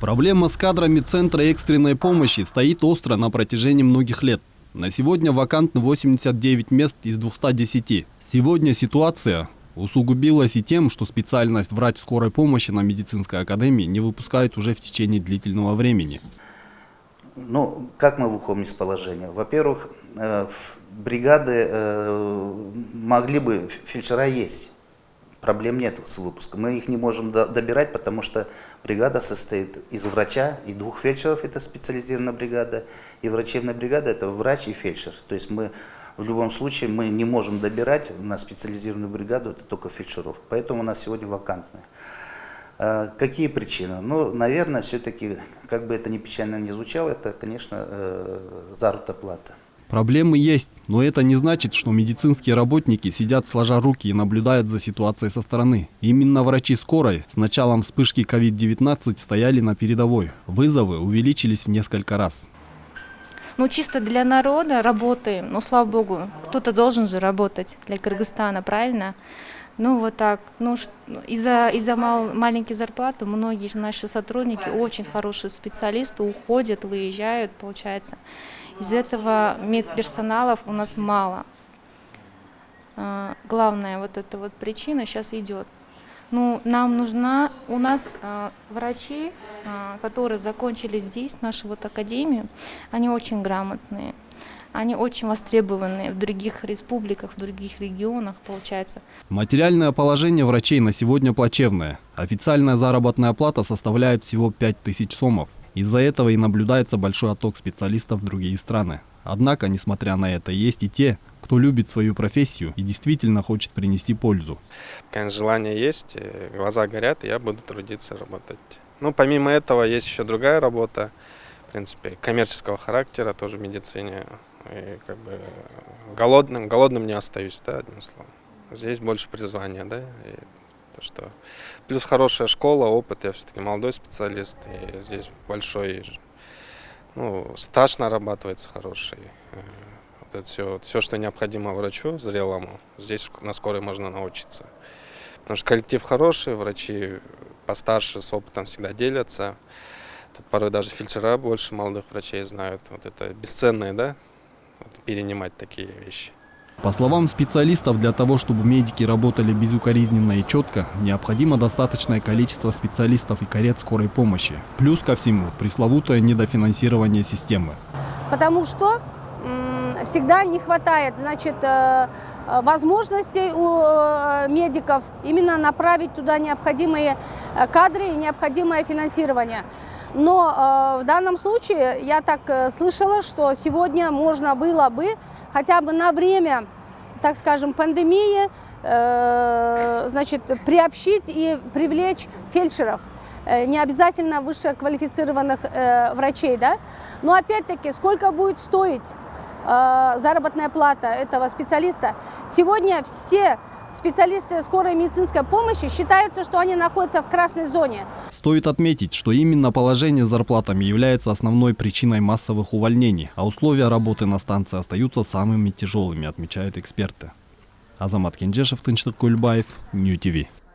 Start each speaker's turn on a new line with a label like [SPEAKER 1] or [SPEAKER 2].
[SPEAKER 1] Проблема с кадрами Центра экстренной помощи стоит остро на протяжении многих лет. На сегодня вакантны 89 мест из 210. Сегодня ситуация усугубилась и тем, что специальность врач скорой помощи на медицинской академии не выпускают уже в течение длительного времени.
[SPEAKER 2] Ну, как мы выходим из положения? Во-первых, бригады могли бы, фельдшера есть. Проблем нет с выпуском. Мы их не можем добирать, потому что бригада состоит из врача и 2 фельдшеров, это специализированная бригада, и врачебная бригада, это врач и фельдшер. То есть мы в любом случае мы не можем добирать на специализированную бригаду, это только фельдшеров. Поэтому у нас сегодня вакантные. Какие причины? Ну, наверное, все-таки, как бы это ни печально не звучало, это, конечно, заработная плата.
[SPEAKER 1] Проблемы есть, но это не значит, что медицинские работники сидят сложа руки и наблюдают за ситуацией со стороны. Именно врачи скорой с началом вспышки COVID-19 стояли на передовой. Вызовы увеличились в несколько раз.
[SPEAKER 3] Ну, чисто для народа работаем, ну, слава богу, кто-то должен же работать для Кыргызстана, правильно? Ну, вот так, ну, из-за маленькой зарплаты многие наши сотрудники, очень хорошие специалисты, уходят, выезжают, получается. Из этого медперсоналов у нас мало. Главная вот эта вот причина сейчас идет. Ну, нам нужна, у нас врачи, которые закончили здесь, нашу вот академию, они очень грамотные. Они очень востребованы в других республиках, в других регионах, получается.
[SPEAKER 1] Материальное положение врачей на сегодня плачевное. Официальная заработная плата составляет всего 5000 сомов. Из-за этого и наблюдается большой отток специалистов в другие страны. Однако, несмотря на это, есть и те, кто любит свою профессию и действительно хочет принести пользу.
[SPEAKER 4] Конечно, желание есть, глаза горят, и я буду трудиться, работать. Ну, помимо этого, есть еще другая работа, в принципе, коммерческого характера, тоже в медицине. И как бы голодным не остаюсь, да, одним словом. Здесь больше призвания, да, и то, что плюс хорошая школа, опыт, я все-таки молодой специалист, и здесь большой, ну, стаж нарабатывается хороший. Вот это все, что необходимо врачу зрелому, здесь на скорой можно научиться. Потому что коллектив хороший, врачи постарше с опытом всегда делятся. Тут порой даже фельдшера больше молодых врачей знают. Вот это бесценное, да, перенимать такие вещи.
[SPEAKER 1] По словам специалистов, для того, чтобы медики работали безукоризненно и четко, необходимо достаточное количество специалистов и карет скорой помощи. Плюс ко всему пресловутое недофинансирование системы.
[SPEAKER 5] Потому что всегда не хватает, значит, возможностей у медиков именно направить туда необходимые кадры и необходимое финансирование. Но в данном случае я так слышала, что сегодня можно было бы хотя бы на время, так скажем, пандемии, значит, приобщить и привлечь фельдшеров, не обязательно высококвалифицированных врачей, да? Но опять-таки, сколько будет стоить заработная плата этого специалиста? Сегодня все специалисты скорой медицинской помощи считаются, что они находятся в красной зоне.
[SPEAKER 1] Стоит отметить, что именно положение с зарплатами является основной причиной массовых увольнений, а условия работы на станции остаются самыми тяжелыми, отмечают эксперты. Азамат Кенжешев, Тынчтык Кульбаев, Нью ТВ.